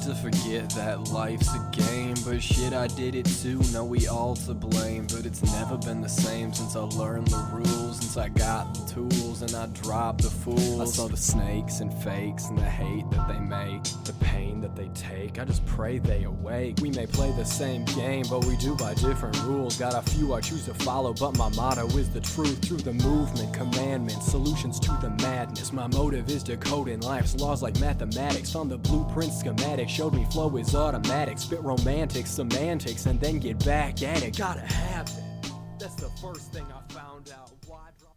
to forget that life's a game, but shit, I did it too, no, we all to blame. But it's never been the same since I learned the rules, since I got the tools and I dropped the fools. I saw the snakes and fakes and the hate that they make, the pain that they take, I just pray they awake. We may play the same game, but we do by different rules. Got a few I choose to follow, but my motto is the truth. Through the movement, commandments, solutions to the madness. My motive is decoding life's laws like mathematics. Found the blueprint schematic, showed me flow is automatic. Spit romantic semantics and then get back at it. Gotta have it. That's the first thing I found out. Why drop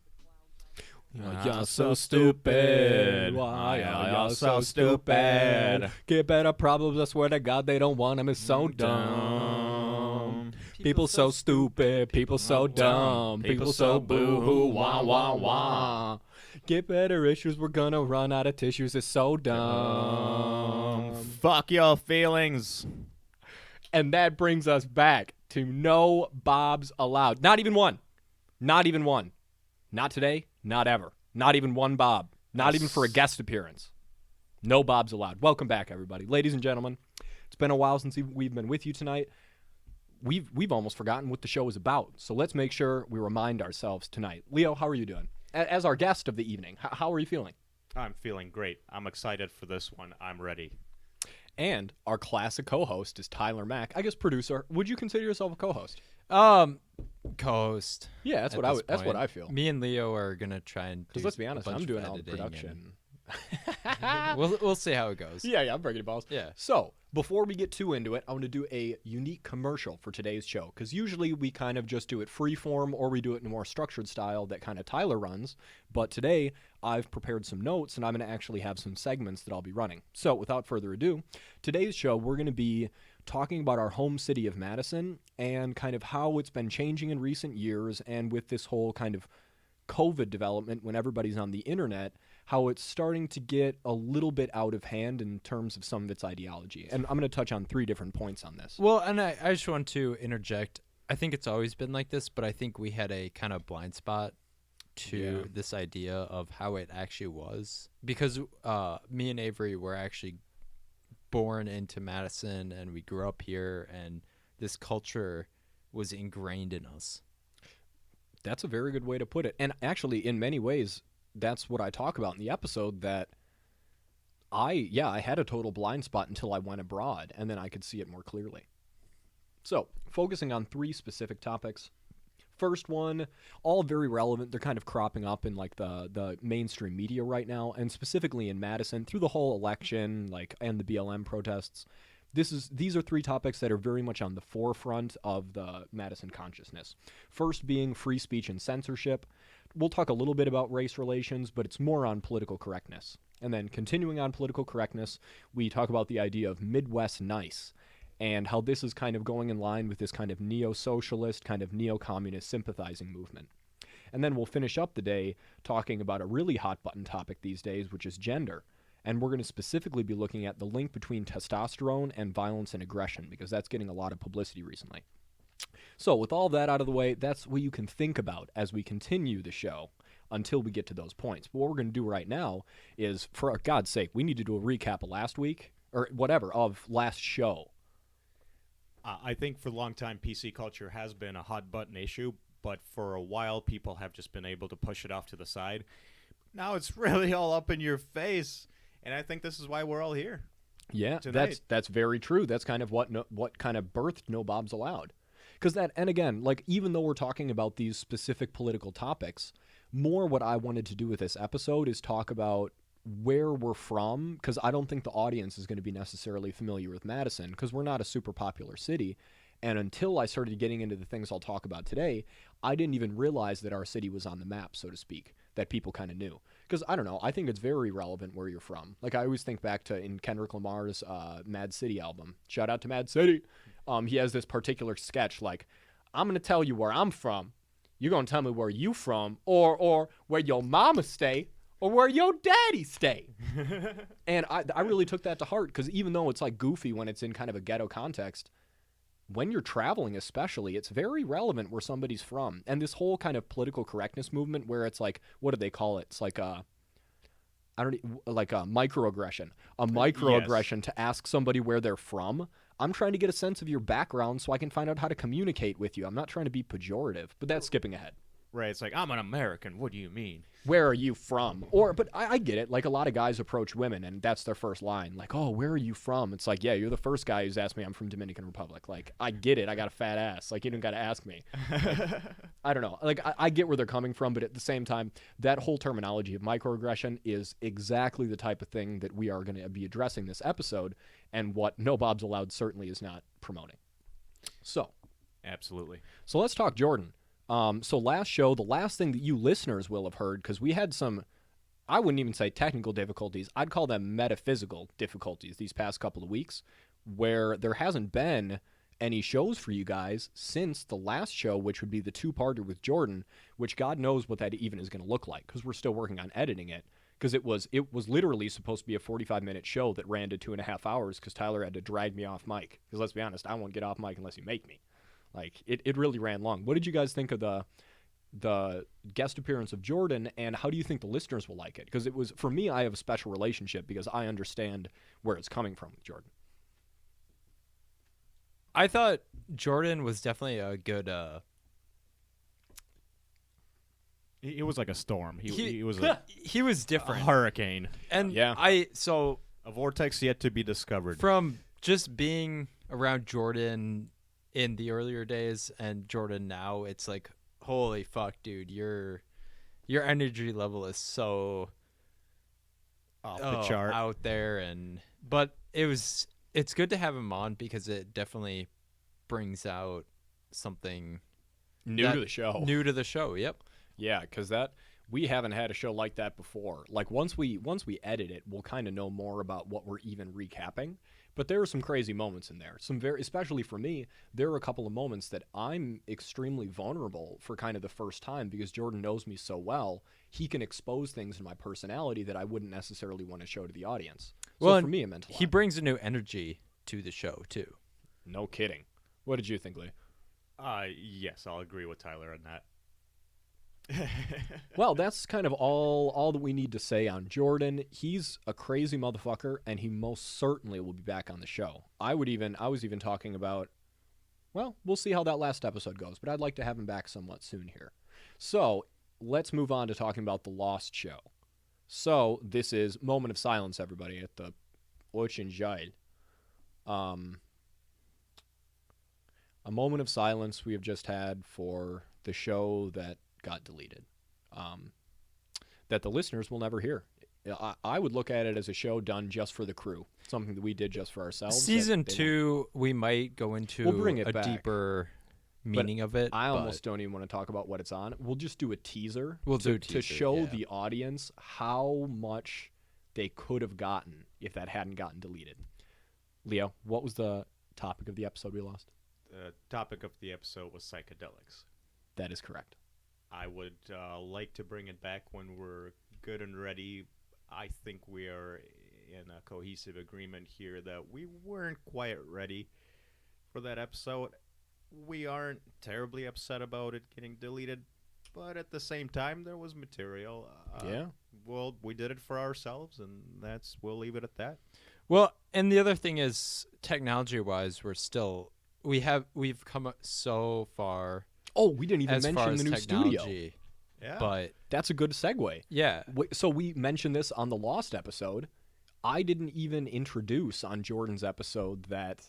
the clown? You're so stupid. Why are y'all so stupid? Get better problems, I swear to God they don't want them. It's so dumb. People so stupid, people so dumb, people so boo-hoo, wah, wah, wah. Get better issues, we're gonna run out of tissues, it's so dumb. Fuck your feelings. And that brings us back to no Bobs allowed. Not even one. Not even one. Not today, not ever. Not even one Bob. Not even for a guest appearance. No Bobs allowed. Welcome back, everybody. Ladies and gentlemen, it's been a while since we've been with you tonight. We've almost forgotten what the show is about, so let's make sure we remind ourselves tonight. Leo, how are you doing? As our guest of the evening, how are you feeling? I'm feeling great. I'm excited for this one. I'm ready. And our classic co-host is Tyler Mack. I guess producer. Would you consider yourself a co-host? Co-host. Yeah, that's what I feel. Me and Leo are gonna try and. Because let's be honest, I'm doing all the production. We'll see how it goes. Yeah, I'm breaking balls. Yeah. So before we get too into it, I want to do a unique commercial for today's show, because usually we kind of just do it freeform or we do it in a more structured style that kind of Tyler runs. But today I've prepared some notes and I'm going to actually have some segments that I'll be running. So without further ado, today's show we're going to be talking about our home city of Madison and kind of how it's been changing in recent years, and with this whole kind of COVID development when everybody's on the internet, how it's starting to get a little bit out of hand in terms of some of its ideology. And I'm going to touch on 3 different points on this. Well, and I just want to interject. I think it's always been like this, but I think we had a kind of blind spot to this idea of how it actually was. Because me and Avery were actually born into Madison, and we grew up here, and this culture was ingrained in us. That's a very good way to put it. And actually, in many ways, that's what I talk about in the episode, that I had a total blind spot until I went abroad, and then I could see it more clearly. So, focusing on 3 specific topics. First one, all very relevant. They're kind of cropping up in like the mainstream media right now, and specifically in Madison through the whole election, and the BLM protests. These are 3 topics that are very much on the forefront of the Madison consciousness. First being free speech and censorship. We'll talk a little bit about race relations, but it's more on political correctness. And then continuing on political correctness, we talk about the idea of Midwest nice and how this is kind of going in line with this kind of neo-socialist, kind of neo-communist sympathizing movement. And then we'll finish up the day talking about a really hot-button topic these days, which is gender. And we're going to specifically be looking at the link between testosterone and violence and aggression, because that's getting a lot of publicity recently. So with all that out of the way, that's what you can think about as we continue the show until we get to those points. But what we're going to do right now is, for God's sake, we need to do a recap of last week, or whatever, of last show. I think for a long time, PC culture has been a hot-button issue, but for a while, people have just been able to push it off to the side. Now it's really all up in your face, and I think this is why we're all here. Yeah, tonight. that's very true. That's kind of what kind of birthed No Bobs Allowed. Because that, and again, even though we're talking about these specific political topics, more what I wanted to do with this episode is talk about where we're from, because I don't think the audience is going to be necessarily familiar with Madison, because we're not a super popular city. And until I started getting into the things I'll talk about today, I didn't even realize that our city was on the map, so to speak, that people kind of knew. Because, I don't know, I think it's very relevant where you're from. I always think back to in Kendrick Lamar's Mad City album. Shout out to Mad City. He has this particular sketch, I'm going to tell you where I'm from. You're going to tell me where you from, or where your mama stay, or where your daddy stay. And I really took that to heart, because even though it's goofy when it's in kind of a ghetto context, when you're traveling especially, it's very relevant where somebody's from. And this whole kind of political correctness movement where it's what do they call it? It's I don't like a microaggression. A microaggression to ask somebody where they're from. I'm trying to get a sense of your background so I can find out how to communicate with you. I'm not trying to be pejorative, but that's skipping ahead. Right, it's like, I'm an American. What do you mean? Where are you from? But I get it. Like, a lot of guys approach women, and that's their first line. Like, oh, where are you from? It's like, yeah, you're the first guy who's asked me I'm from Dominican Republic. Like, I get it. I got a fat ass. Like, you don't got to ask me. I don't know. Like, I get where they're coming from, but at the same time, that whole terminology of microaggression is exactly the type of thing that we are going to be addressing this episode, and what No Bobs Allowed certainly is not promoting. So. Absolutely. So let's talk Jordan. So last show, the last thing that you listeners will have heard, because we had some, I wouldn't even say technical difficulties, I'd call them metaphysical difficulties these past couple of weeks, where there hasn't been any shows for you guys since the last show, which would be the two-parter with Jordan, which God knows what that even is going to look like, because we're still working on editing it, because it was literally supposed to be a 45-minute show that ran to 2.5 hours, because Tyler had to drag me off mic, because let's be honest, I won't get off mic unless you make me. Like, it really ran long. What did you guys think of the guest appearance of Jordan, and how do you think the listeners will like it? Because it was, for me, I have a special relationship because I understand where it's coming from with Jordan. I thought Jordan was definitely a good... It was like a storm. He was he was different. A hurricane. And yeah. A vortex yet to be discovered. From just being around Jordan in the earlier days and Jordan now, it's like, holy fuck, dude, your energy level is so off the chart out there. But it's good to have him on because it definitely brings out something new to the show. Yep. Yeah, because we haven't had a show like that before. Like, once we edit it, we'll kind of know more about what we're even recapping. But there are some crazy moments in there. Especially for me, there are a couple of moments that I'm extremely vulnerable for kind of the first time, because Jordan knows me so well. He can expose things in my personality that I wouldn't necessarily want to show to the audience. So for me, it meant a lot. He brings a new energy to the show too. No kidding. What did you think, Lee? Yes, I'll agree with Tyler on that. Well, that's kind of all that we need to say on Jordan. He's a crazy motherfucker, and he most certainly will be back on the show. I was even talking about, well, we'll see how that last episode goes, but I'd like to have him back somewhat soon here. So let's move on to talking about the Lost show. So this is moment of silence, everybody, at the Ocean Jail. A moment of silence we have just had for the show that got deleted, that the listeners will never hear. I would look at it as a show done just for the crew, something that we did just for ourselves. Season 2, we might go into a back. Deeper meaning of it. I almost don't even want to talk about what it's on. We'll just do a teaser. To show the audience how much they could have gotten if that hadn't gotten deleted. Leo, what was the topic of the episode we lost? The topic of the episode was psychedelics. That is correct. I would like to bring it back when we're good and ready. I think we are in a cohesive agreement here that we weren't quite ready for that episode. We aren't terribly upset about it getting deleted, but at the same time, there was material. Yeah. Well, we did it for ourselves, and we'll leave it at that. Well, and the other thing is, technology-wise, we've come so far. Oh, we didn't even mention the new studio. Yeah. But that's a good segue. Yeah. So we mentioned this on the Lost episode. I didn't even introduce on Jordan's episode that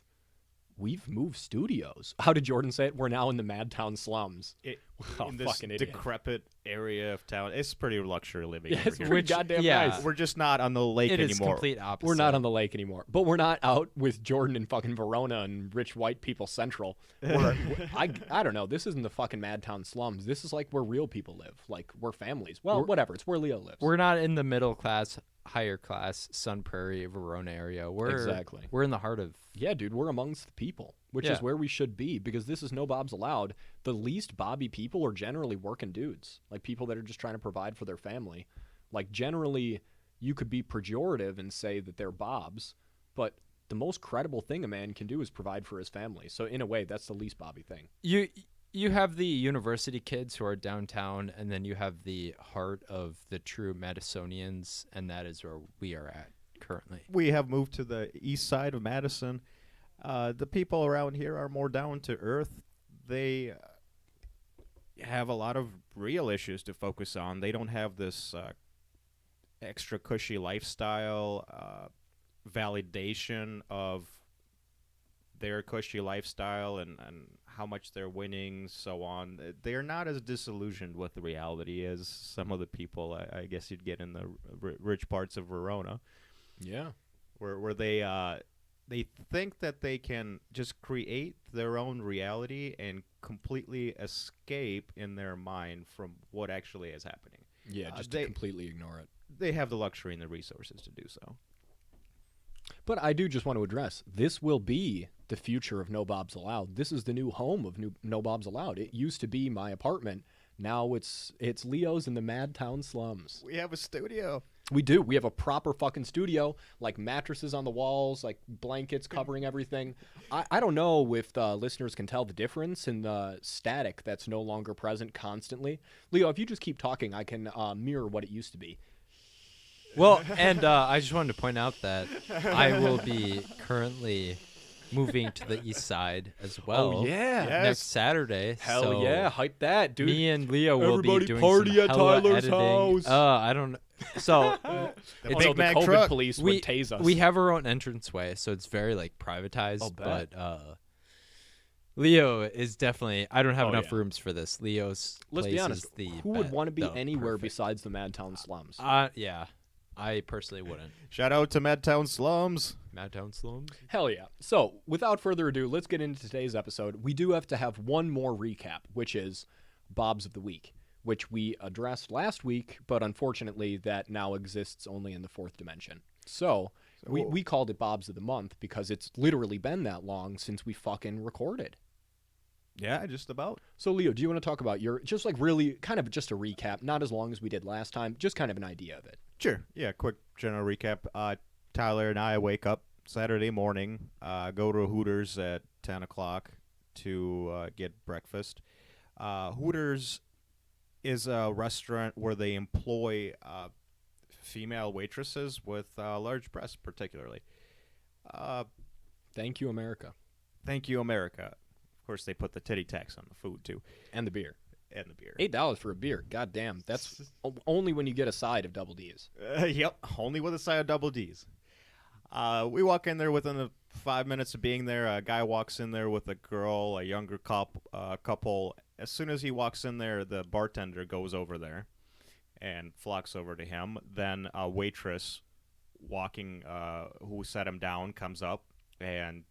we've moved studios. How did Jordan say it? We're now in the Madtown slums. In this decrepit area of town. It's pretty luxury living. Yeah, over it's here. pretty goddamn nice. We're just not on the lake it anymore. It is complete opposite. We're not on the lake anymore. But we're not out with Jordan in fucking Verona and rich white people central. I don't know. This isn't the fucking Madtown slums. This is like where real people live. Like, we're families. Well, whatever. It's where Leo lives. We're not in the middle class, higher class, Sun Prairie, Verona area. Exactly. We're in the heart of... Yeah, dude. We're amongst the people, which is where we should be, because this is No Bobs Allowed. The least Bobby people are generally working dudes, like people that are just trying to provide for their family. Like, generally, you could be pejorative and say that they're Bobs, but the most credible thing a man can do is provide for his family. So in a way, that's the least Bobby thing. You have the university kids who are downtown, and then you have the heart of the true Madisonians, and that is where we are at currently. We have moved to the east side of Madison. The people around here are more down to earth. They have a lot of real issues to focus on. They don't have this extra cushy lifestyle, validation of their cushy lifestyle and how much they're winning, so on. They're not as disillusioned with the reality as some of the people I guess you'd get in the rich parts of Verona, Yeah. where they think that they can just create their own reality and completely escape in their mind from what actually is happening. Yeah, just to completely ignore it. They have the luxury and the resources to do so. But I do just want to address, this will be the future of No Bobs Allowed. This is the new home of No Bobs Allowed. It used to be my apartment. Now it's Leo's in the Madtown slums. We have a studio. We do. We have a proper fucking studio, like mattresses on the walls, like blankets covering everything. I don't know if the listeners can tell the difference in the static that's no longer present constantly. Leo, if you just keep talking, I can mirror what it used to be. Well, and I just wanted to point out that I will be currently moving to the east side as well. Oh, yeah. Next Saturday. Hell so yeah. Hype that, dude. Me and Leo will be Everybody doing party some at hella Tyler's editing. house. I don't know. So Oh, Big no, the Mac COVID truck. police we would tase us. we have our own entranceway, so it's very like privatized. I'll bet. But Leo is definitely. I don't have Oh, enough yeah. rooms for this. Leo's. Let's place be honest. Is the Who would want to be the anywhere perfect- besides the Madtown slums? Yeah, I personally wouldn't. Shout out to Madtown Slums. Madtown slums. Hell yeah. So, without further ado, let's get into today's episode. We do have to have one more recap, which is Bobs of the Week, which we addressed last week, but unfortunately that now exists only in the fourth dimension. So we called it Bobs of the Month because it's literally been that long since we fucking recorded. Yeah, just about. So, Leo, do you want to talk about your, just like really kind of just a recap, not as long as we did last time, just kind of an idea of it? Sure. Yeah, quick general recap. Tyler and I wake up Saturday morning, go to Hooters at 10 o'clock to get breakfast. Hooters is a restaurant where they employ female waitresses with large breasts, particularly. Thank you, America. Thank you, America. Of course, they put the titty tax on the food, too, And the beer. and the beer. $8 for a beer. God damn. That's only when you get a side of double D's. Yep, only with a side of double D's. We walk in there within the 5 minutes of being there. A guy walks in there with a girl, a younger couple. As soon as he walks in there, the bartender goes over there and flocks over to him. Then a waitress walking, who set him down, comes up and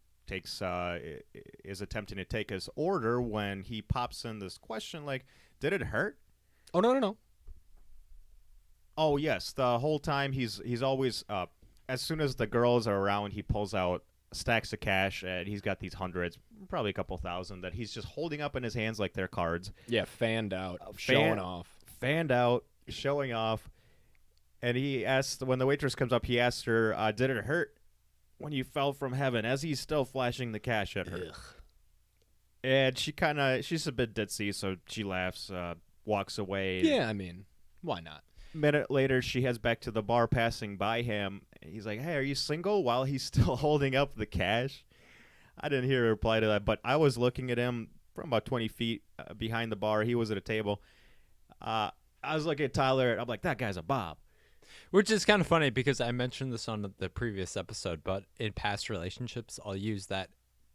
is attempting to take his order when he pops in this question like, "Did it hurt?" Oh, no. Oh yes, the whole time he's always as soon as the girls are around, he pulls out stacks of cash and he's got these hundreds, probably a couple thousand, that he's just holding up in his hands like they're cards. Yeah, fanned out, showing off. Fanned out, showing off. And he asked, when the waitress comes up, he asked her, "Did it hurt when you fell from heaven?" As he's still flashing the cash at her. Ugh. And she's a bit ditzy, so she laughs, walks away. Yeah, I mean, why not? Minute later, she heads back to the bar, passing by him. He's like, "Hey, are you single?" While he's still holding up the cash. I didn't hear a reply to that, but I was looking at him from about 20 feet behind the bar. He was at a table. I was looking at Tyler, and I'm like, "That guy's a Bob." Which is kind of funny because I mentioned this on the previous episode, but in past relationships, I'll use that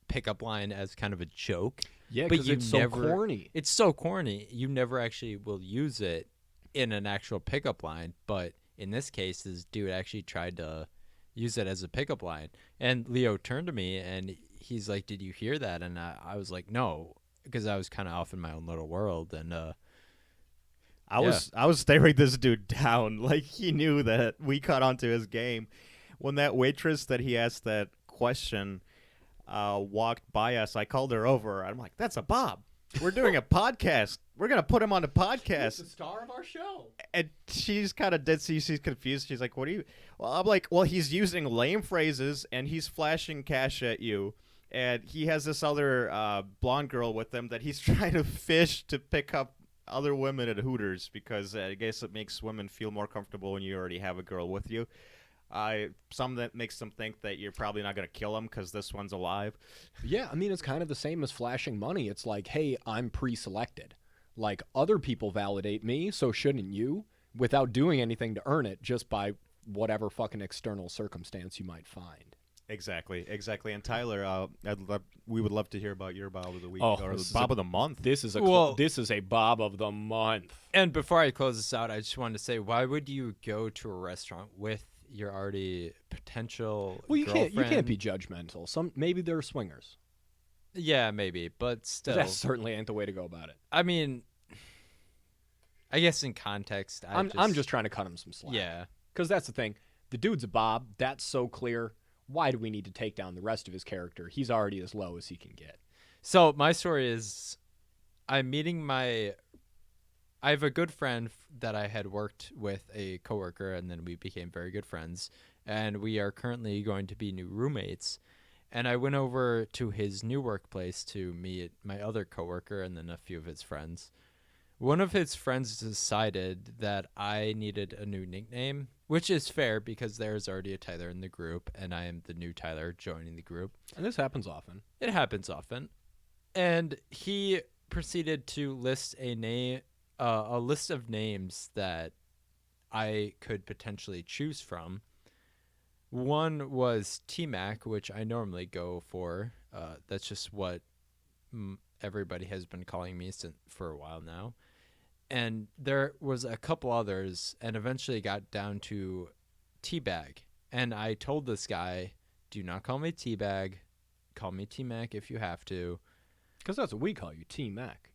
pickup line as kind of a joke. Yeah, but because it's so corny. It's so corny. You never actually will use it in an actual pickup line, but in this case, this dude actually tried to use it as a pickup line. And Leo turned to me and he's like, "Did you hear that?" And I was like, "No," because I was kind of off in my own little world. And I was staring this dude down like he knew that we caught onto his game. When that waitress that he asked that question walked by us, I called her over. I'm like, "That's a Bob. We're doing a podcast. We're going to put him on the podcast." the star of our show. And she's kind of ditzy. She's confused. She's like, "What are you?" Well, I'm like, "Well, he's using lame phrases and he's flashing cash at you. and he has this other blonde girl with him that he's trying to fish to pick up other women at Hooters because I guess it makes women feel more comfortable when you already have a girl with you. Some that makes them think that you're probably not going to kill him because this one's alive. Yeah, I mean, it's kind of the same as flashing money. It's like, hey, I'm pre-selected. Like, other people validate me, so shouldn't you? Without doing anything to earn it, just by whatever fucking external circumstance you might find. Exactly. And Tyler, we would love to hear about your Bob of the Week Oh, or this is Bob of the Month. This is this is a Bob of the Month. And before I close this out, I just wanted to say, why would you go to a restaurant with your already potential girlfriend? You can't be judgmental. Maybe they're swingers. Yeah, maybe, but still, That certainly ain't the way to go about it. I mean, I guess in context, I'm just trying to cut him some slack. Yeah, because that's the thing. The dude's a Bob. That's so clear. Why do we need to take down the rest of his character? He's already as low as he can get. So my story is, I have a good friend that I had worked with, a coworker, and then we became very good friends. And we are currently going to be new roommates. And I went over to his new workplace to meet my other coworker and then a few of his friends. One of his friends decided that I needed a new nickname, which is fair because there's already a Tyler in the group, and I am the new Tyler joining the group. And this happens often. It happens often. And he proceeded to list a list of names that I could potentially choose from. One was T-Mac, which I normally go for. That's just what everybody has been calling me for a while now. And there was a couple others, and eventually got down to Teabag. And I told this guy, do not call me Teabag. Call me T-Mac if you have to. Because that's what we call you, T-Mac.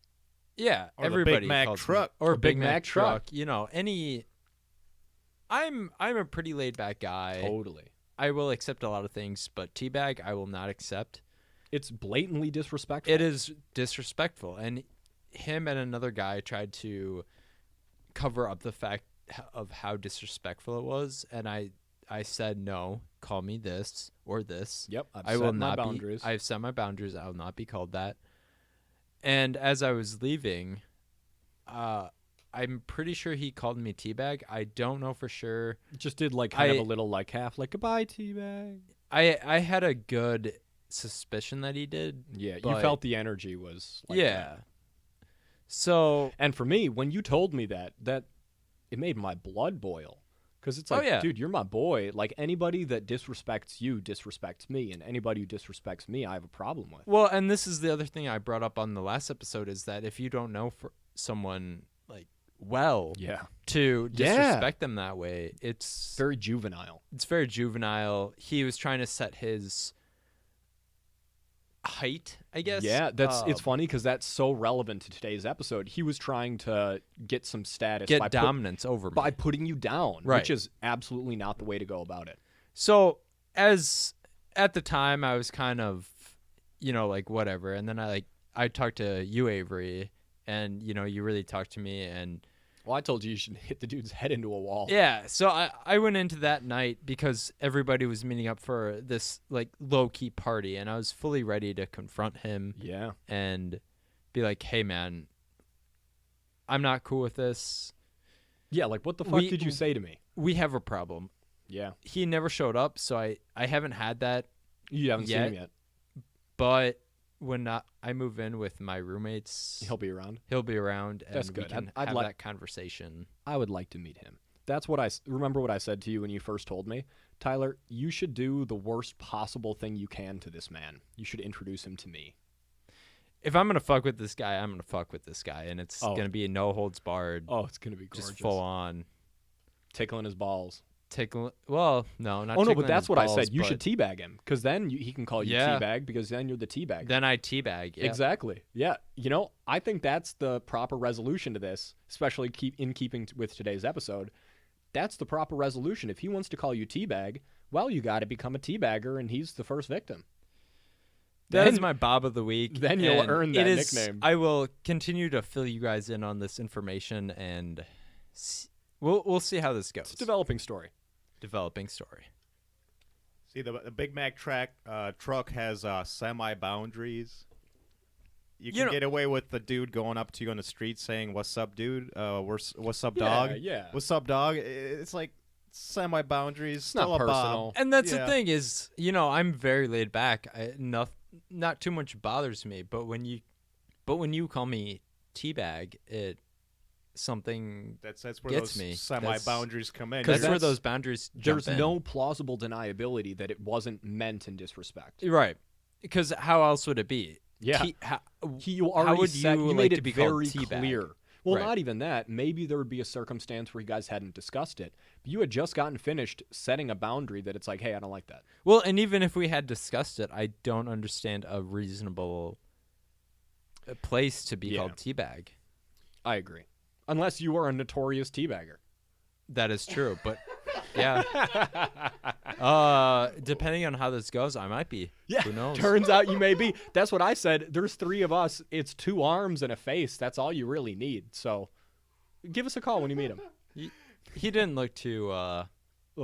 Yeah, Or everybody the Big Mac calls me- truck. or Or Big Mac truck. You know, I'm a pretty laid back guy. Totally. I will accept a lot of things, but Teabag I will not accept. It's blatantly disrespectful. It is disrespectful, and him and another guy tried to cover up the fact of how disrespectful it was, and I said no. Call me this or this. Yep. I will set my not boundaries. I've set my boundaries. I will not be called that. And as I was leaving, I'm pretty sure he called me Teabag. I don't know for sure. Just did like kind of a little like half like goodbye Teabag. I had a good suspicion that he did. Yeah, you but- felt the energy was like yeah. that. So And for me, when you told me that it made my blood boil. Because it's like, yeah. dude, you're my boy. Like, anybody that disrespects you disrespects me, and anybody who disrespects me, I have a problem with. well, and this is the other thing I brought up on the last episode is that if you don't know for someone like well Yeah. to Yeah. disrespect them that way, it's Very juvenile. very juvenile. He was trying to set his height, I guess. Yeah, it's funny because that's so relevant to today's episode. He was trying to get some status Get by dominance over me. by putting you down, Right. which is absolutely not the way to go about it. So as at the time I was kind of, like whatever. And then I talked to you, Avery, and you really talked to me, and Well, I told you should hit the dude's head into a wall. yeah. So I went into that night because everybody was meeting up for this like low key party, and I was fully ready to confront him Yeah. and be like, hey man, I'm not cool with this. Yeah, like what the fuck We- did you say to me? We have a problem. Yeah. He never showed up, so I haven't had that. You haven't seen Yet. him yet. But when I move in with my roommates, He'll be around. he'll be around, and That's we good. can I'd have like- that conversation. I would like to meet him. That's what remember what I said to you when you first told me? Tyler, you should do the worst possible thing you can to this man. You should introduce him to me. If I'm gonna fuck with this guy, I'm gonna fuck with this guy, and it's Oh. gonna be no holds barred, Oh, it's going to be gorgeous. just full on. Tickling his balls. Well, no, not. Oh, no, tickling but that's his what I balls, said. You but should teabag him because then he can call you Yeah. teabag because then you're the teabag. Then I teabag. Yeah. Exactly. Yeah. I think that's the proper resolution to this, especially in keeping with today's episode. That's the proper resolution. If he wants to call you teabag, well, you got to become a teabagger, and he's the first victim. That is Then- my Bob of the week. then you'll and earn it that is- nickname. I will continue to fill you guys in on this information, and we'll see how this goes. It's a developing story. Developing story. See, the Big Mac truck has semi-boundaries. You can get away with the dude going up to you on the street saying, "What's up, dude? What's up, dog? Yeah. What's up, dog?" It's like semi-boundaries, still not a personal. Bob. And that's Yeah. the thing is, I'm very laid back. Not too much bothers me. But when you call me teabag, something That's where gets those me. semi-boundaries come in. Because That's- where those boundaries jump There's in. no plausible deniability that it wasn't meant in disrespect. Right. Because how else would it be? Yeah. How You already would said, you you like made to it be called very teabag? clear. Well, Right. not even that. Maybe there would be a circumstance where you guys hadn't discussed it. But you had just gotten finished setting a boundary that it's like, hey, I don't like that. Well, and even if we had discussed it, I don't understand a reasonable place to be Yeah. called teabag. I agree. Unless you are a notorious teabagger. That is true, but yeah. Depending on how this goes, I might be. Yeah, Who knows? turns out you may be. That's what I said. There's 3 of us. It's 2 arms and a face. That's all you really need. So give us a call when you meet him. He didn't look too Little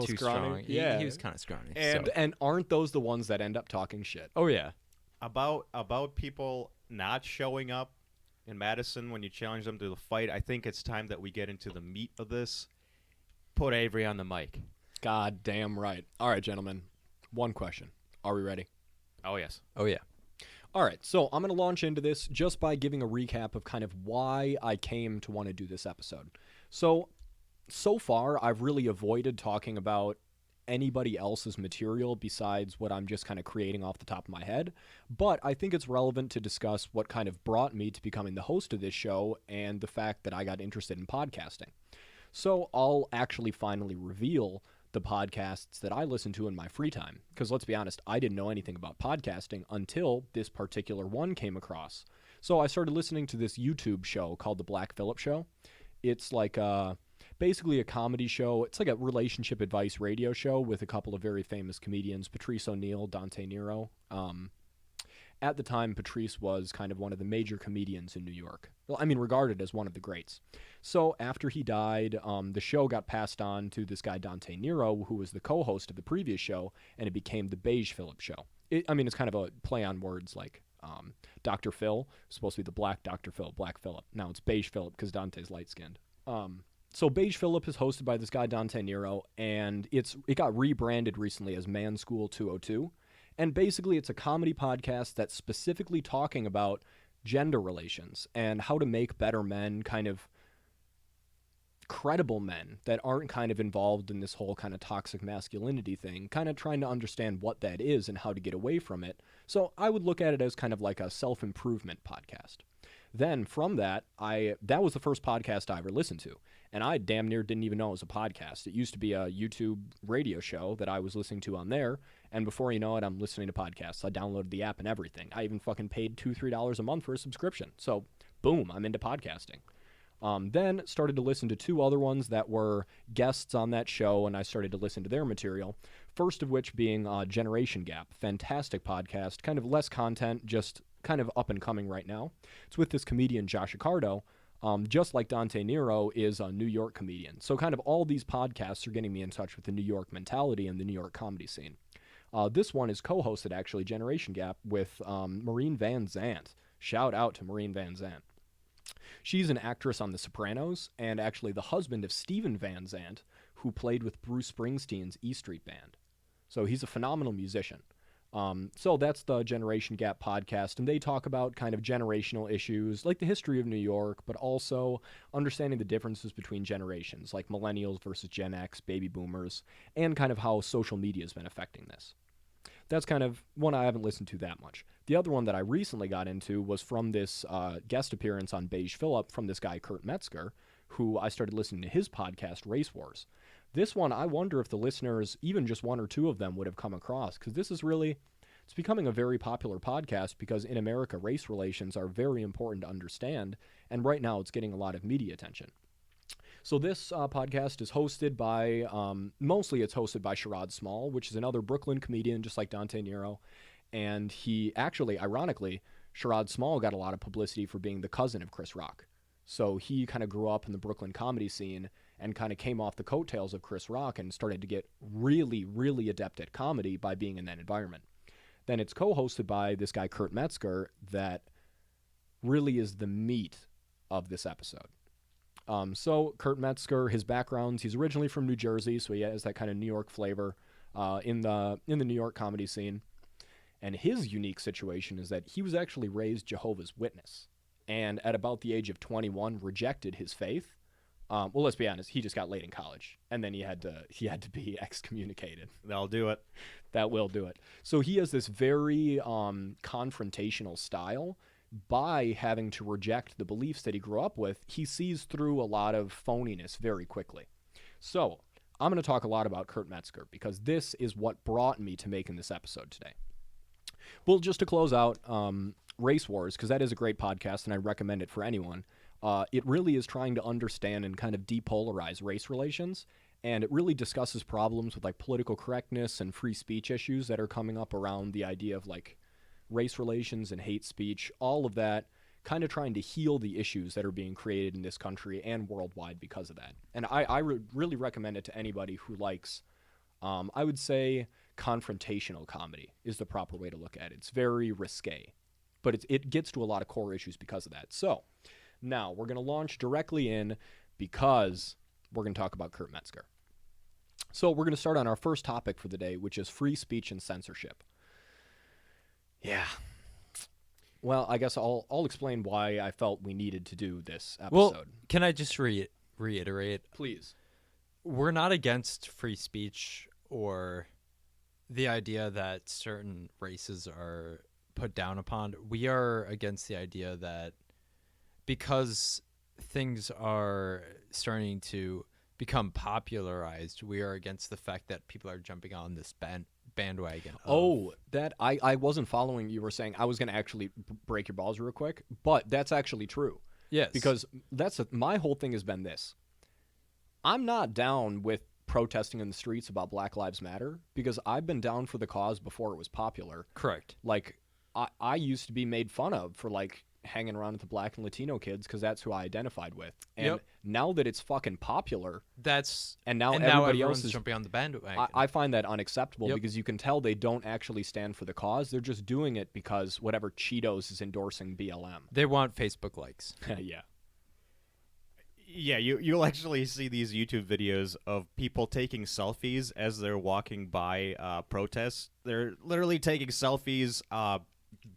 too scrawny. strong. Yeah. He was kind of scrawny. And- so. And aren't those the ones that end up talking shit? Oh yeah. About people not showing up in Madison when you challenge them to the fight. I think it's time that we get into the meat of this. Put Avery on the mic. God damn right. All right, gentlemen. One question. Are we ready? Oh yes. Oh yeah. All right, so I'm going to launch into this just by giving a recap of kind of why I came to want to do this episode. So far, I've really avoided talking about anybody else's material besides what I'm just kind of creating off the top of my head, but I think it's relevant to discuss what kind of brought me to becoming the host of this show and the fact that I got interested in podcasting. So I'll actually finally reveal the podcasts that I listen to in my free time. Because let's be honest, I didn't know anything about podcasting until this particular one came across. So I started listening to this YouTube show called The Black Phillip Show. It's like basically a comedy show. It's like a relationship advice radio show with a couple of very famous comedians, Patrice O'Neal, Dante Nero. At the time, Patrice was kind of one of the major comedians in New York. Well, I mean, regarded as one of the greats. So after he died, the show got passed on to this guy, Dante Nero, who was the co-host of the previous show, and it became the Beige Phillip Show. It's kind of a play on words like Dr. Phil, supposed to be the Black Dr. Phil, Black Phillip. Now it's Beige Phillip because Dante's light-skinned. So Beige Phillip is hosted by this guy, Dante Nero, and it got rebranded recently as Man School 202. And basically it's a comedy podcast that's specifically talking about gender relations and how to make better men, kind of credible men that aren't kind of involved in this whole kind of toxic masculinity thing, kind of trying to understand what that is and how to get away from it. So I would look at it as kind of like a self-improvement podcast. Then from that was the first podcast I ever listened to. And I damn near didn't even know it was a podcast. It used to be a YouTube radio show that I was listening to on there. And before you know it, I'm listening to podcasts. I downloaded the app and everything. I even fucking paid $2-3 a month for a subscription. So boom, I'm into podcasting. Then started to listen to 2 other ones that were guests on that show, and I started to listen to their material. First of which being Generation Gap. Fantastic podcast. Kind of less content, just kind of up and coming right now. It's with this comedian, Josh Accardo. Just like Dante Nero is a New York comedian. So kind of all these podcasts are getting me in touch with the New York mentality and the New York comedy scene. This one is co-hosted, actually, Generation Gap, with Maureen Van Zandt. Shout out to Maureen Van Zandt. She's an actress on The Sopranos, and actually the husband of Steven Van Zandt, who played with Bruce Springsteen's E Street Band. So he's a phenomenal musician. So that's the Generation Gap podcast, and they talk about kind of generational issues, like the history of New York, but also understanding the differences between generations, like millennials versus Gen X, baby boomers, and kind of how social media has been affecting this. That's kind of one I haven't listened to that much. The other one that I recently got into was from this guest appearance on Beige Phillip from this guy, Kurt Metzger, who I started listening to his podcast, Race Wars. This one, I wonder if the listeners, even just 1 or 2 of them, would have come across, because this is really, it's becoming a very popular podcast because in America, race relations are very important to understand, and right now it's getting a lot of media attention. So this podcast is hosted by, mostly it's hosted by Sherrod Small, which is another Brooklyn comedian just like Dante Nero. And he actually, ironically, Sherrod Small got a lot of publicity for being the cousin of Chris Rock. So he kind of grew up in the Brooklyn comedy scene, and kind of came off the coattails of Chris Rock and started to get really, really adept at comedy by being in that environment. Then it's co-hosted by this guy, Kurt Metzger, that really is the meat of this episode. So Kurt Metzger, his backgrounds, he's originally from New Jersey, so he has that kind of New York flavor in the New York comedy scene. And his unique situation is that he was actually raised Jehovah's Witness, and at about the age of 21 rejected his faith. Well, let's be honest, he just got late in college, and then he had to be excommunicated. That'll do it. That will do it. So he has this very confrontational style. By having to reject the beliefs that he grew up with, he sees through a lot of phoniness very quickly. So I'm going to talk a lot about Kurt Metzger because this is what brought me to making this episode today. Well, just to close out Race Wars, because that is a great podcast and I recommend it for anyone, it really is trying to understand and kind of depolarize race relations, and it really discusses problems with like political correctness and free speech issues that are coming up around the idea of like race relations and hate speech, all of that, kind of trying to heal the issues that are being created in this country and worldwide because of that. And I would really recommend it to anybody who likes, I would say, confrontational comedy is the proper way to look at it. It's very risque, but it gets to a lot of core issues because of that. So now we're going to launch directly in because we're going to talk about Kurt Metzger. So we're going to start on our first topic for the day, which is free speech and censorship. Yeah. Well, I guess I'll explain why I felt we needed to do this episode. Well, can I just reiterate? Please. We're not against free speech or the idea that certain races are put down upon. We are against the idea that because things are starting to become popularized, we are against the fact that people are jumping on this bandwagon. That I wasn't following. You were saying I was going to actually break your balls real quick, but that's actually true. Yes. Because my whole thing has been this. I'm not down with protesting in the streets about Black Lives Matter because I've been down for the cause before it was popular. Correct. Like, I used to be made fun of for, like, hanging around with the Black and Latino kids because that's who I identified with. And now that it's fucking popular, now everybody else is jumping on the bandwagon. I find that unacceptable because you can tell they don't actually stand for the cause. They're just doing it because whatever Cheetos is endorsing BLM. They want Facebook likes. Yeah. Yeah, you'll actually see these YouTube videos of people taking selfies as they're walking by protests. They're literally taking selfies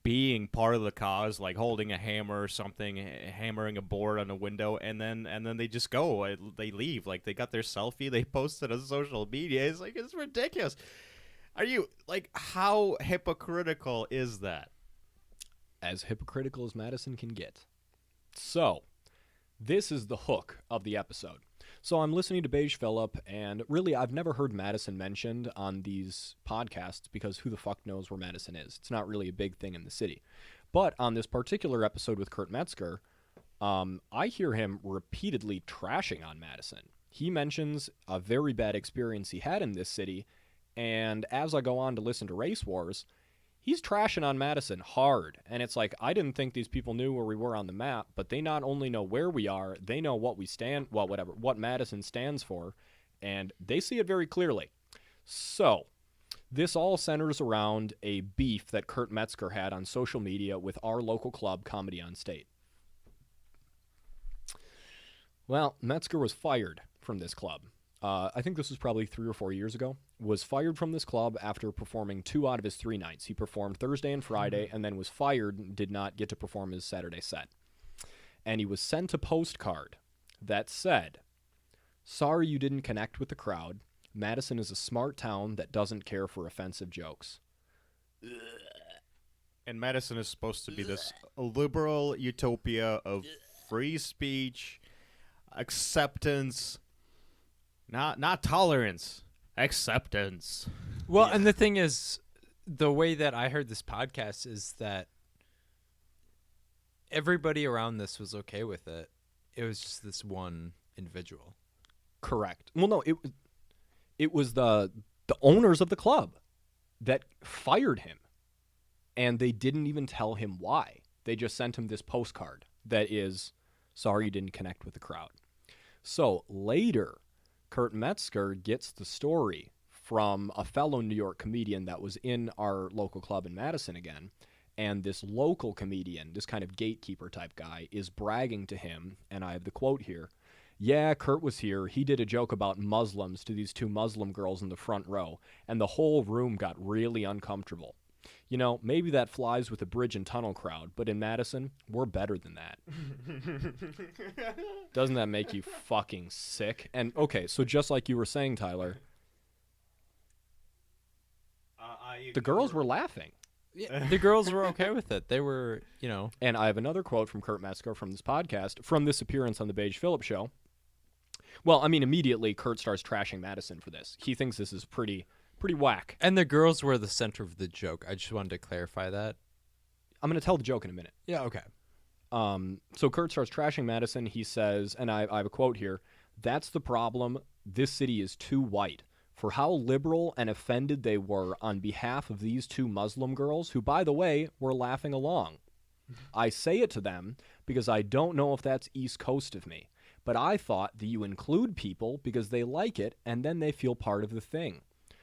being part of the cause, like holding a hammer or something, hammering a board on a window, and then they just go. They leave. Like, they got their selfie, they post it on social media. It's like, it's ridiculous. Are you, like, how hypocritical is that? As hypocritical as Madison can get. So, this is the hook of the episode. So I'm listening to Beige Phillip, and really I've never heard Madison mentioned on these podcasts because who the fuck knows where Madison is? It's not really a big thing in the city. But on this particular episode with Kurt Metzger, I hear him repeatedly trashing on Madison. He mentions a very bad experience he had in this city, and as I go on to listen to Race Wars, he's trashing on Madison hard. And it's like, I didn't think these people knew where we were on the map, but they not only know where we are, they know what we stand, what Madison stands for, and they see it very clearly. So, this all centers around a beef that Kurt Metzger had on social media with our local club, Comedy on State. Well, Metzger was fired from this club. I think this was probably 3 or 4 years ago, was fired from this club after performing 2 out of his 3 nights. He performed Thursday and Friday and then was fired and did not get to perform his Saturday set. And he was sent a postcard that said, "Sorry you didn't connect with the crowd. Madison is a smart town that doesn't care for offensive jokes." And Madison is supposed to be this liberal utopia of free speech, acceptance, not tolerance, acceptance. Well, and the thing is, the way that I heard this podcast is that everybody around this was okay with it. It was just this one individual. Correct. Well, no, it was the owners of the club that fired him, and they didn't even tell him why. They just sent him this postcard that is, "Sorry you didn't connect with the crowd." So later, Kurt Metzger gets the story from a fellow New York comedian that was in our local club in Madison again. And this local comedian, this kind of gatekeeper type guy, is bragging to him, and I have the quote here. Yeah, Kurt was here. He did a joke about Muslims to these two Muslim girls in the front row, and the whole room got really uncomfortable. You know, maybe that flies with the bridge and tunnel crowd, but in Madison, we're better than that. Doesn't that make you fucking sick? And okay, so just like you were saying, Tyler, the girls were laughing. Yeah, the girls were okay with it. They were, And I have another quote from Kurt Metzger from this podcast, from this appearance on the Beige Phillip show. Well, I mean, immediately Kurt starts trashing Madison for this. He thinks this is pretty whack. And the girls were the center of the joke. I just wanted to clarify that. I'm going to tell the joke in a minute. Yeah, okay. So Kurt starts trashing Madison. He says, and I have a quote here, "That's the problem. This city is too white. For how liberal and offended they were on behalf of these two Muslim girls, who, by the way, were laughing along. I say it to them because I don't know if that's East Coast of me, but I thought that you include people because they like it and then they feel part of the thing."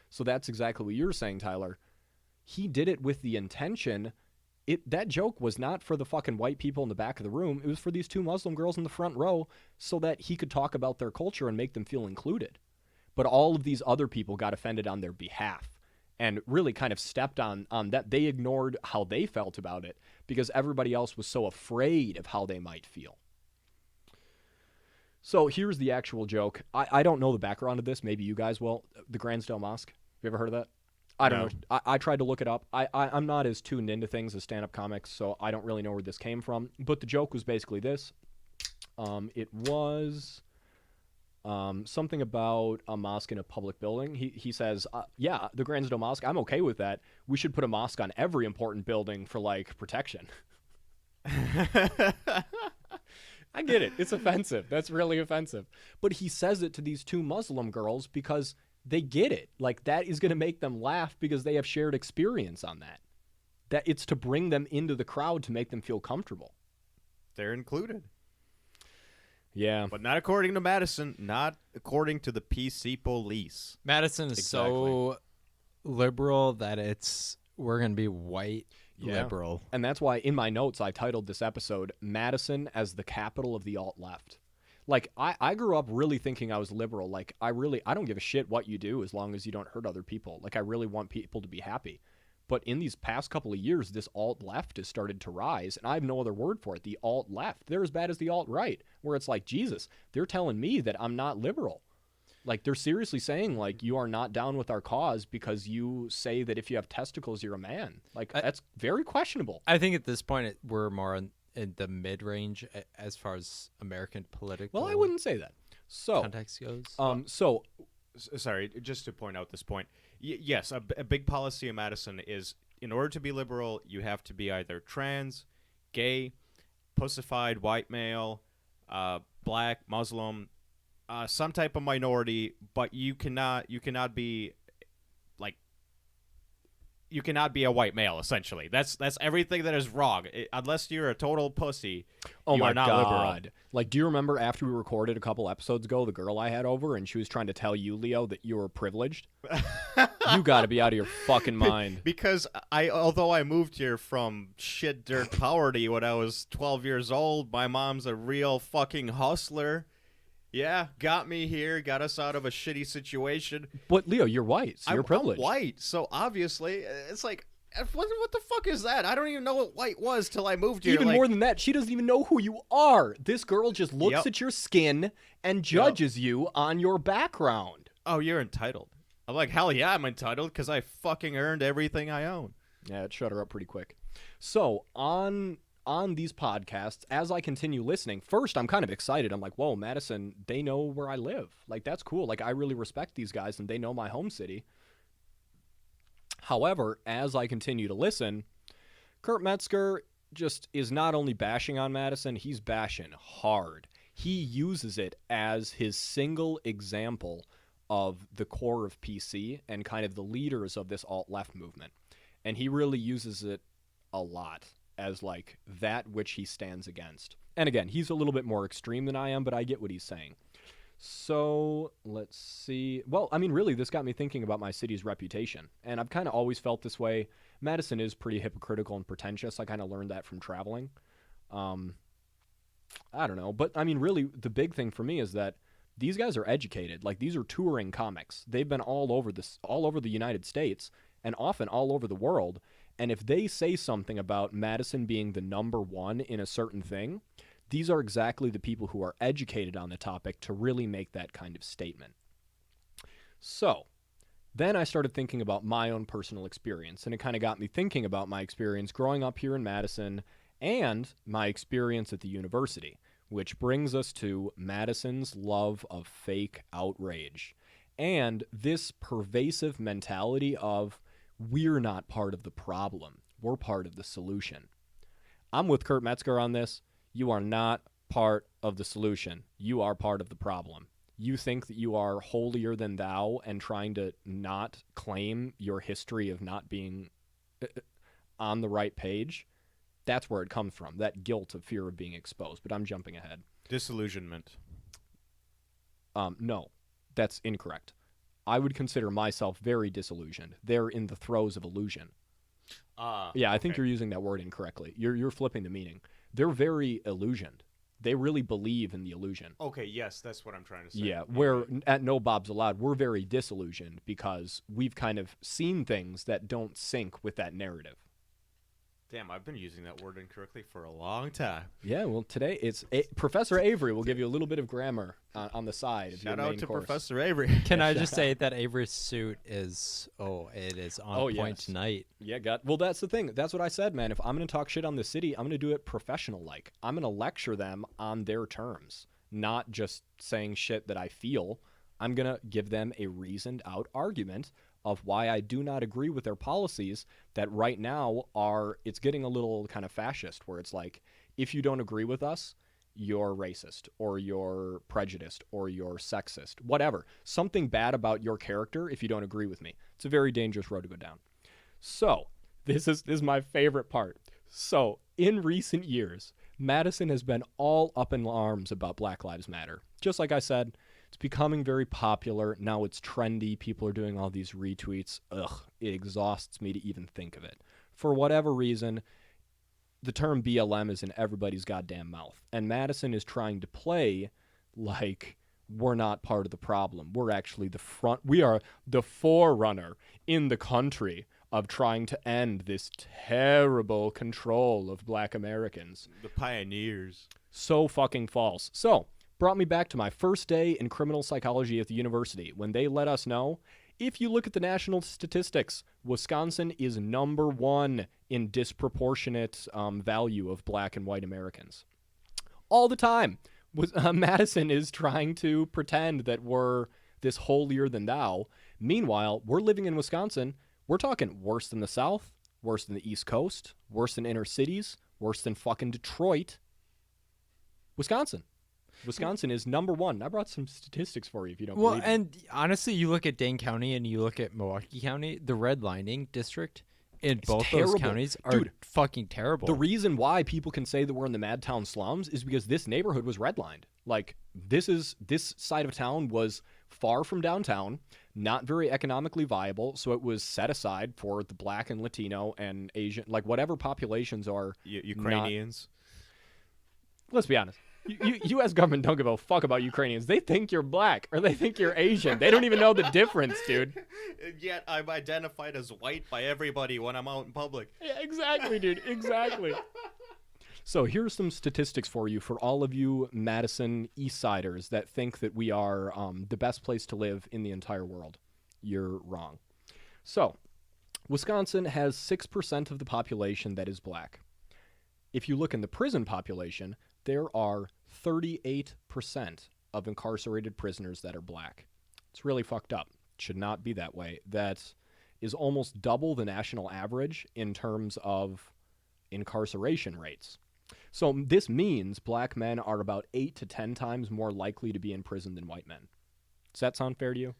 So that's exactly what you're saying, Tyler. He did it with the intention. That joke was not for the fucking white people in the back of the room. It was for these two Muslim girls in the front row so that he could talk about their culture and make them feel included. But all of these other people got offended on their behalf and really kind of stepped on that. They ignored how they felt about it because everybody else was so afraid of how they might feel. So here's the actual joke. I don't know the background of this. Maybe you guys will. The Gransdale Mosque. Have you ever heard of that? I don't know. I tried to look it up. I'm not as tuned into things as stand-up comics, so I don't really know where this came from. But the joke was basically this. It was... something about a mosque in a public building. He says, yeah, the Gransdale Mosque, I'm okay with that. We should put a mosque on every important building for, like, protection. I get it. It's offensive. That's really offensive. But he says it to these two Muslim girls because they get it. Like, that is going to make them laugh because they have shared experience on that. That it's to bring them into the crowd to make them feel comfortable. They're included. Yeah. But not according to Madison, not according to the PC police. Madison is so liberal that we're going to be white liberal. And that's why in my notes I titled this episode Madison as the capital of the alt-left. Like, I grew up really thinking I was liberal. Like, I don't give a shit what you do as long as you don't hurt other people. Like, I really want people to be happy. But in these past couple of years, this alt-left has started to rise, and I have no other word for it, the alt-left. They're as bad as the alt-right, where it's like, Jesus, they're telling me that I'm not liberal. Like, they're seriously saying, like, you are not down with our cause because you say that if you have testicles, you're a man. Like, that's very questionable. I think at this point, we're more in the mid-range as far as American political Well, I wouldn't say that. So context goes. Sorry, just to point out this point. Yes, a big policy in Madison is in order to be liberal, you have to be either trans, gay, pussified white male, black, Muslim, some type of minority, but you cannot be like you cannot be a white male. Essentially, that's everything that is wrong. Unless you're a total pussy, oh you my are not God. liberal. Like, do you remember after we recorded a couple episodes ago, the girl I had over, and she was trying to tell you, Leo, that you were privileged? You got to be out of your fucking mind. Because although I moved here from shit dirt poverty when I was 12 years old, my mom's a real fucking hustler. Yeah, got me here, got us out of a shitty situation. But Leo, you're white, so you're privileged. I'm white, so obviously it's like, what the fuck is that? I don't even know what white was till I moved here. Even more than that, she doesn't even know who you are. This girl just looks at your skin and judges you on your background. Oh, you're entitled. I'm like, hell yeah, I'm entitled because I fucking earned everything I own. Yeah, it shut her up pretty quick. So on these podcasts, as I continue listening, first I'm kind of excited. I'm like, whoa, Madison, they know where I live. Like, that's cool. Like, I really respect these guys and they know my home city. However, as I continue to listen, Kurt Metzger just is not only bashing on Madison, he's bashing hard. He uses it as his single example of the core of PC and kind of the leaders of this alt-left movement. And he really uses it a lot as, like, that which he stands against. And again, he's a little bit more extreme than I am, but I get what he's saying. So let's see. Well, I mean, really, this got me thinking about my city's reputation. And I've kind of always felt this way. Madison is pretty hypocritical and pretentious. I kind of learned that from traveling. Um, I don't know. But I mean, really, the big thing for me is that these guys are educated. Like, these are touring comics. They've been all over the United States, and often all over the world. And if they say something about Madison being the number one in a certain thing, these are exactly the people who are educated on the topic to really make that kind of statement. So, then I started thinking about my own personal experience, and it kind of got me thinking about my experience growing up here in Madison and my experience at the university, which brings us to Madison's love of fake outrage and this pervasive mentality of we're not part of the problem, we're part of the solution. I'm with Kurt Metzger on this. You are not part of the solution. You are part of the problem. You think that you are holier than thou and trying to not claim your history of not being on the right page. That's where it comes from, that guilt of fear of being exposed. But I'm jumping ahead. Disillusionment. No, that's incorrect. I would consider myself very disillusioned. They're in the throes of illusion. Yeah, I think you're using that word incorrectly. You're flipping the meaning. They're very illusioned. They really believe in the illusion. Okay, yes, that's what I'm trying to say. Yeah, where at No Bob's Allowed, we're very disillusioned because we've kind of seen things that don't sync with that narrative. Damn, I've been using that word incorrectly for a long time. Yeah, well, today it's Professor Avery will give you a little bit of grammar on the side of Shout your out main to course. Professor Avery. Can I just say that Avery's suit is it is on point yes. tonight. Yeah, well, that's the thing. That's what I said, man. If I'm going to talk shit on the city, I'm going to do it professional-like. I'm going to lecture them on their terms, not just saying shit that I feel. I'm going to give them a reasoned-out argument of why I do not agree with their policies that right now it's getting a little kind of fascist, where it's like, if you don't agree with us, you're racist, or you're prejudiced, or you're sexist, whatever. Something bad about your character if you don't agree with me. It's a very dangerous road to go down. So, this is my favorite part. So, in recent years, Madison has been all up in arms about Black Lives Matter. Just like I said, it's becoming very popular. Now it's trendy. People are doing all these retweets. Ugh, it exhausts me to even think of it. For whatever reason, the term BLM is in everybody's goddamn mouth. And Madison is trying to play like we're not part of the problem. We're actually we are the forerunner in the country of trying to end this terrible control of Black Americans. The pioneers. So fucking false. So, brought me back to my first day in criminal psychology at the university when they let us know, if you look at the national statistics, Wisconsin is number one in disproportionate value of Black and white Americans. All the time. Madison is trying to pretend that we're this holier than thou. Meanwhile, we're living in Wisconsin. We're talking worse than the South, worse than the East Coast, worse than inner cities, worse than fucking Detroit. Wisconsin is number one. I brought some statistics for you if you don't believe me. And honestly, you look at Dane County and you look at Milwaukee County, the redlining district in both terrible. those counties are fucking terrible. The reason why people can say that we're in the Madtown slums is because this neighborhood was redlined. Like, this side of town was far from downtown, not very economically viable, so it was set aside for the Black and Latino and Asian, like whatever populations are Ukrainians. Let's be honest. U.S. government don't give a fuck about Ukrainians. They think you're Black or they think you're Asian. They don't even know the difference, dude. Yet I'm identified as white by everybody when I'm out in public. Yeah, exactly, dude. Exactly. So here's some statistics for you for all of you Madison East Siders that think that we are the best place to live in the entire world. You're wrong. So, Wisconsin has 6% of the population that is Black. If you look in the prison population, there are 38% of incarcerated prisoners that are Black. It's really fucked up. It should not be that way. That is almost double the national average in terms of incarceration rates. So this means Black men are about 8 to 10 times more likely to be in prison than white men. Does that sound fair to you?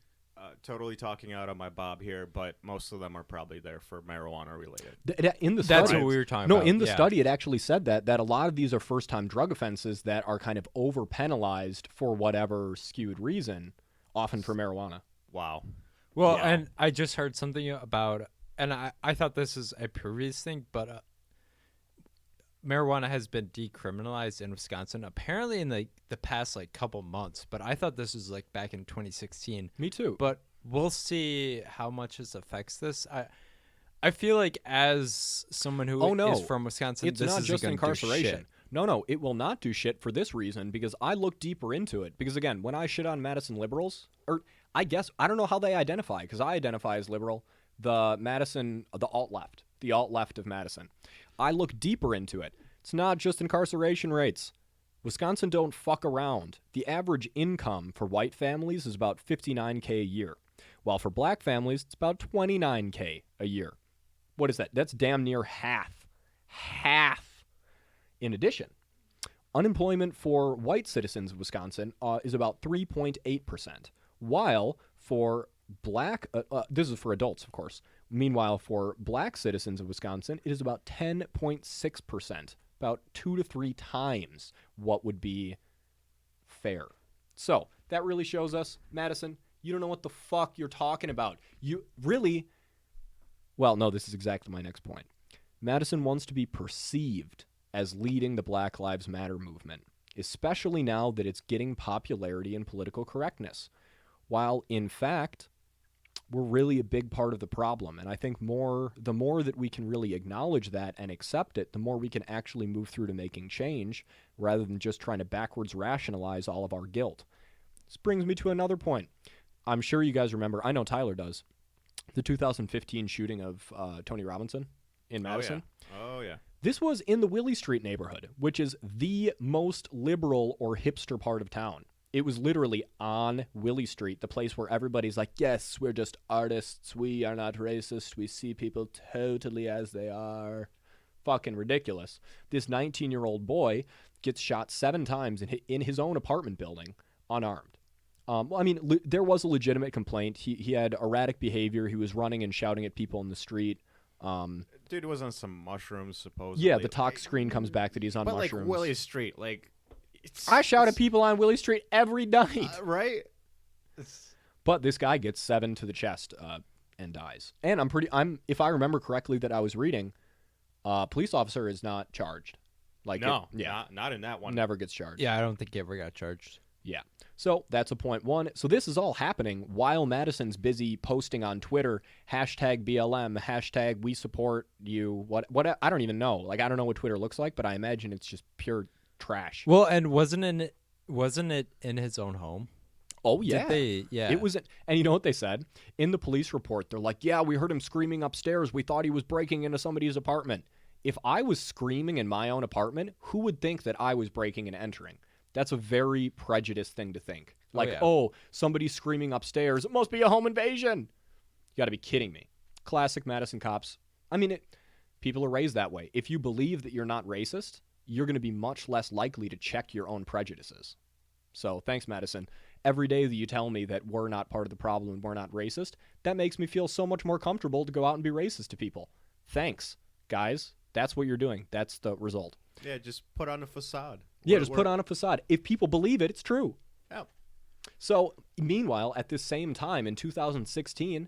totally talking out on my bob here, but most of them are probably there for marijuana related. In the study, That's what we were talking no, about. in the yeah. study, it actually said that a lot of these are first-time drug offenses that are kind of over-penalized for whatever skewed reason, often for marijuana. Wow. Well, Yeah. and I just heard something about, and I thought this is a previous thing, but marijuana has been decriminalized in Wisconsin apparently in the past like couple months, but I thought this was like back in 2016. Me too. But we'll see how much this affects this. I feel like as someone who is from Wisconsin, It's this not isn't just gonna do incarceration. shit. No, it will not do shit for this reason because I looked deeper into it. Because again, when I shit on Madison liberals, or I guess I don't know how they identify because I identify as liberal. The alt left of Madison. I look deeper into it. It's not just incarceration rates. Wisconsin don't fuck around. The average income for white families is about $59K a year, while for black families it's about $29K a year. What is that? That's damn near half. Half. In addition, unemployment for white citizens of Wisconsin is about 3.8%, while for black, this is for adults, of course. Meanwhile, for black citizens of Wisconsin, it is about 10.6%, about 2 to 3 times what would be fair. So that really shows us, Madison, you don't know what the fuck you're talking about. You really, well, no, this is exactly my next point. Madison wants to be perceived as leading the Black Lives Matter movement, especially now that it's getting popularity and political correctness, while in fact, we're really a big part of the problem. And I think the more that we can really acknowledge that and accept it, the more we can actually move through to making change rather than just trying to backwards rationalize all of our guilt. This brings me to another point. I'm sure you guys remember, I know Tyler does, the 2015 shooting of Tony Robinson in Madison. Oh, yeah. This was in the Willie Street neighborhood, which is the most liberal or hipster part of town. It was literally on Willie Street, the place where everybody's like, yes, we're just artists. We are not racist. We see people totally as they are. Fucking ridiculous. This 19-year-old boy gets shot 7 times in his own apartment building, unarmed. Well, I mean, there was a legitimate complaint. He had erratic behavior. He was running and shouting at people in the street. Dude was on some mushrooms, supposedly. Yeah, the talk screen comes back that he's on but mushrooms. like Willie Street, like... I shout at people on Willie Street every night. Right? But this guy gets 7 to the chest and dies. And if I remember correctly that I was reading, police officer is not charged. Like no, not in that one. Never gets charged. Yeah, I don't think he ever got charged. Yeah. So that's a point 1. So this is all happening while Madison's busy posting on Twitter, #BLM, #we support you. What I don't even know. Like, I don't know what Twitter looks like, but I imagine it's just pure trash. Well, and wasn't it in his own home? Oh, yeah. Yeah. It was, and you know what they said? In the police report, they're like, yeah, we heard him screaming upstairs. We thought he was breaking into somebody's apartment. If I was screaming in my own apartment, who would think that I was breaking and entering? That's a very prejudiced thing to think. Like, somebody's screaming upstairs. It must be a home invasion. You got to be kidding me. Classic Madison cops. I mean, people are raised that way. If you believe that you're not racist, you're going to be much less likely to check your own prejudices. So thanks, Madison. Every day that you tell me that we're not part of the problem and we're not racist, that makes me feel so much more comfortable to go out and be racist to people. Thanks, guys. That's what you're doing. That's the result. Yeah, just put on a facade. Yeah, just put on a facade. If people believe it, it's true. Yeah. So, meanwhile, at this same time in 2016,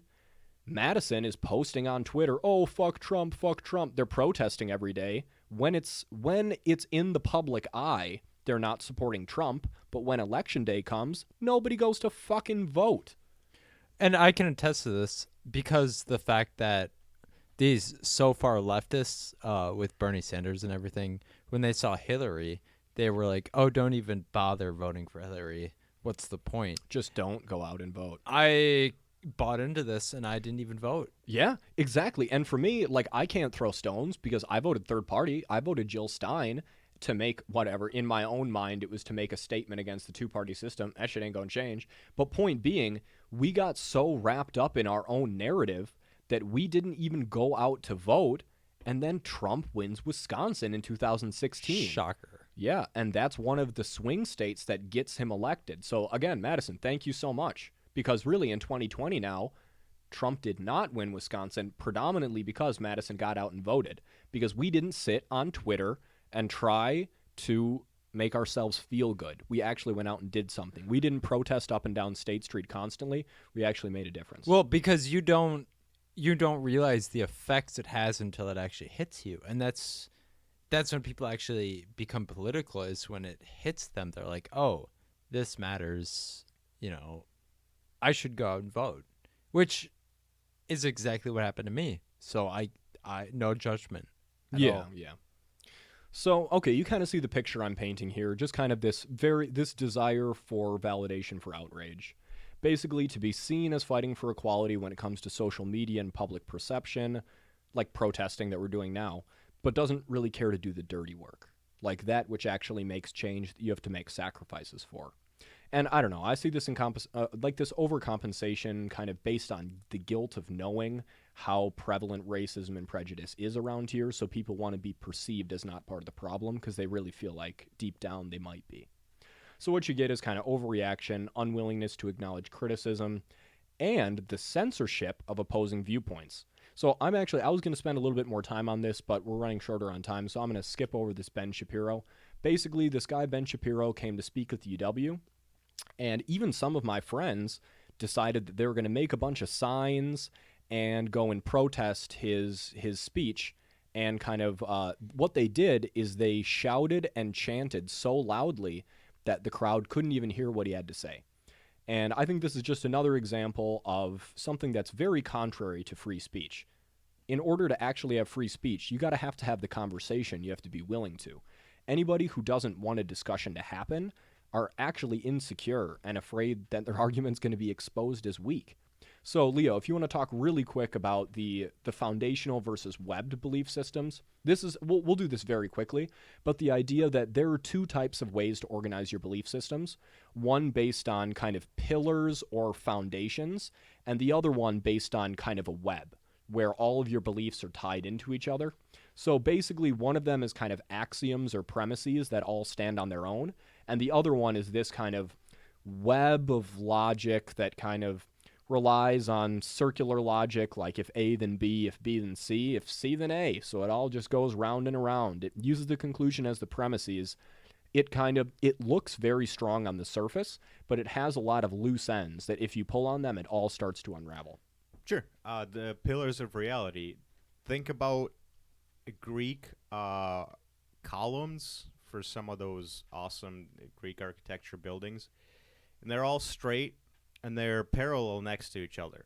Madison is posting on Twitter, oh, fuck Trump, fuck Trump. They're protesting every day. When it's in the public eye, they're not supporting Trump, but when election day comes, nobody goes to fucking vote. And I can attest to this because the fact that these so far leftists with Bernie Sanders and everything, when they saw Hillary, they were like, oh, don't even bother voting for Hillary. What's the point? Just don't go out and vote. I bought into this and I didn't even vote. Yeah, exactly. And for me, like, I can't throw stones because I voted third party. I voted Jill Stein to make whatever. In my own mind, it was to make a statement against the two-party system. That shit ain't gonna change. But point being, we got so wrapped up in our own narrative that we didn't even go out to vote, and then Trump wins Wisconsin in 2016. Shocker. Yeah, and that's one of the swing states that gets him elected. So again, Madison, thank you so much. Because really in 2020 now, Trump did not win Wisconsin predominantly because Madison got out and voted. Because we didn't sit on Twitter and try to make ourselves feel good. We actually went out and did something. We didn't protest up and down State Street constantly. We actually made a difference. Well, because you don't realize the effects it has until it actually hits you. And that's when people actually become political, is when it hits them. They're like, "Oh, this matters, I should go out and vote." Which is exactly what happened to me. So I no judgment at all. Yeah. So, okay, you kind of see the picture I'm painting here, just kind of this desire for validation for outrage. Basically, to be seen as fighting for equality when it comes to social media and public perception, like protesting that we're doing now, but doesn't really care to do the dirty work. Like that which actually makes change that you have to make sacrifices for. And I don't know, I see this like this overcompensation kind of based on the guilt of knowing how prevalent racism and prejudice is around here, so people want to be perceived as not part of the problem because they really feel like deep down they might be. So what you get is kind of overreaction, unwillingness to acknowledge criticism, and the censorship of opposing viewpoints. So I was going to spend a little bit more time on this, but we're running shorter on time, so I'm going to skip over this Ben Shapiro. Basically, this guy Ben Shapiro came to speak at the UW, and even some of my friends decided that they were going to make a bunch of signs and go and protest his speech. And kind of what they did is they shouted and chanted so loudly that the crowd couldn't even hear what he had to say. And I think this is just another example of something that's very contrary to free speech. In order to actually have free speech, you got to have the conversation. You have to be willing to. Anybody who doesn't want a discussion to happen are actually insecure and afraid that their argument's going to be exposed as weak. So, Leo, if you want to talk really quick about the foundational versus webbed belief systems, we'll do this very quickly, but the idea that there are two types of ways to organize your belief systems, one based on kind of pillars or foundations, and the other one based on kind of a web, where all of your beliefs are tied into each other. So basically, one of them is kind of axioms or premises that all stand on their own, and the other one is this kind of web of logic that kind of relies on circular logic, like if A then B, if B then C, if C then A. So it all just goes round and around. It uses the conclusion as the premises. It looks very strong on the surface, but it has a lot of loose ends that if you pull on them, it all starts to unravel. Sure. The pillars of reality. Think about Greek columns for some of those awesome Greek architecture buildings. And they're all straight and they're parallel next to each other.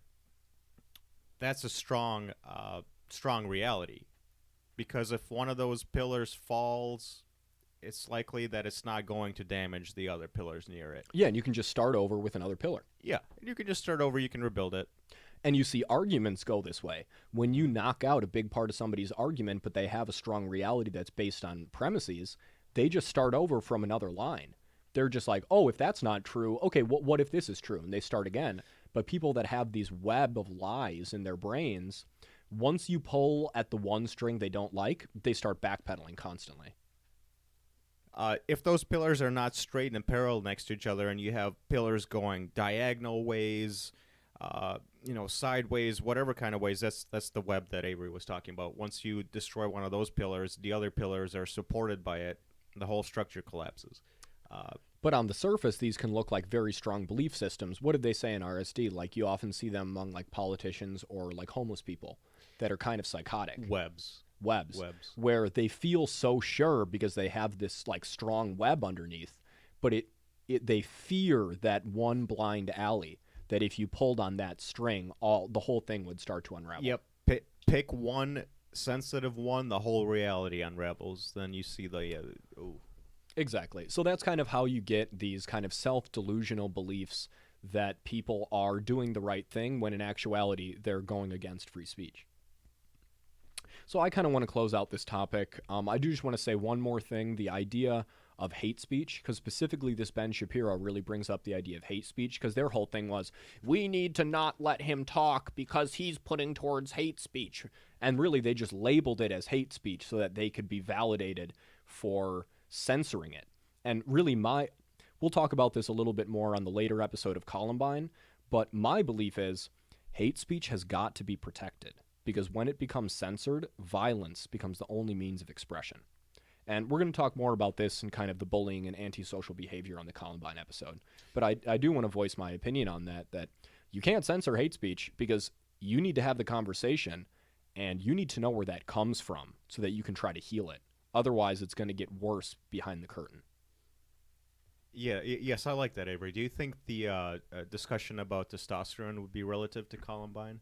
That's a strong reality. Because if one of those pillars falls, it's likely that it's not going to damage the other pillars near it. Yeah, and you can just start over with another pillar. Yeah, you can just start over, you can rebuild it. And you see arguments go this way. When you knock out a big part of somebody's argument, but they have a strong reality that's based on premises, they just start over from another line. They're just like, oh, if that's not true, okay, what if this is true? And they start again. But people that have these web of lies in their brains, once you pull at the one string they don't like, they start backpedaling constantly. If those pillars are not straight and parallel next to each other and you have pillars going diagonal ways, sideways, whatever kind of ways, that's the web that Avery was talking about. Once you destroy one of those pillars, the other pillars are supported by it. The whole structure collapses. But on the surface, these can look like very strong belief systems. What did they say in RSD? Like you often see them among like politicians or like homeless people that are kind of psychotic. Webs. Where they feel so sure because they have this like strong web underneath, but they fear that one blind alley that if you pulled on that string, the whole thing would start to unravel. Yep. Pick one sensitive one, the whole reality unravels. Then you see the Exactly. So that's kind of how you get these kind of self-delusional beliefs that people are doing the right thing when in actuality they're going against free speech. So I kind of want to close out this topic. I do just want to say one more thing, the idea of hate speech, because specifically this Ben Shapiro really brings up the idea of hate speech, because their whole thing was, we need to not let him talk because he's putting towards hate speech. And really they just labeled it as hate speech so that they could be validated for censoring it. And really we'll talk about this a little bit more on the later episode of Columbine, But my belief is hate speech has got to be protected because when it becomes censored, violence becomes the only means of expression. And we're going to talk more about this and kind of the bullying and antisocial behavior on the Columbine episode. But I do want to voice my opinion on that you can't censor hate speech because you need to have the conversation and you need to know where that comes from so that you can try to heal it. Otherwise, it's going to get worse behind the curtain. Yes, I like that, Avery. Do you think the discussion about testosterone would be relative to Columbine?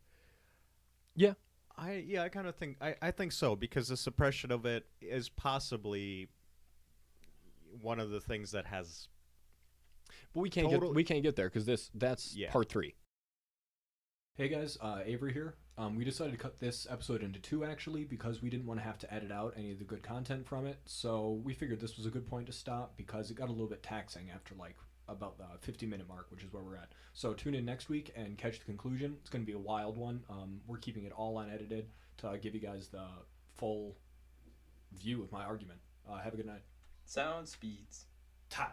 Yeah. I kind of think I think so because the suppression of it is possibly one of the things that has. But we can't get there because that's part 3. Hey guys, Avery here. We decided to cut this episode into 2 actually because we didn't want to have to edit out any of the good content from it. So we figured this was a good point to stop because it got a little bit taxing after like about the 50-minute mark, which is where we're at. So tune in next week and catch the conclusion. It's going to be a wild one. We're keeping it all unedited to give you guys the full view of my argument. Have a good night. Sound speeds. Tyler.